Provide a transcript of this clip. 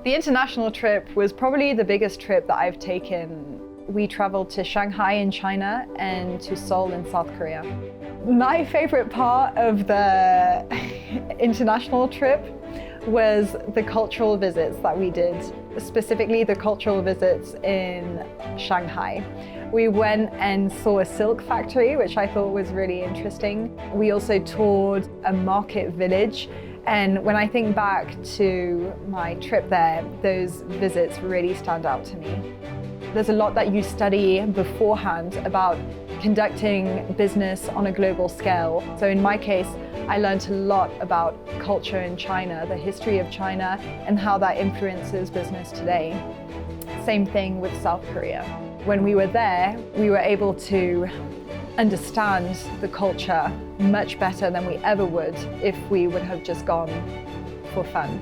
The international trip was probably the biggest trip that I've taken. We traveled to Shanghai in China and to Seoul in South Korea. My favorite part of the international trip was the cultural visits that we did, specifically the cultural visits in Shanghai. We went and saw a silk factory, which I thought was really interesting. We also toured a market village. And when I think back to my trip there, those visits really stand out to me. There's a lot that you study beforehand about conducting business on a global scale. So in my case, I learned a lot about culture in China, the history of China, and how that influences business today. Same thing with South Korea. When we were there, we were able to understand the culture much better than we ever would if we would have just gone for fun.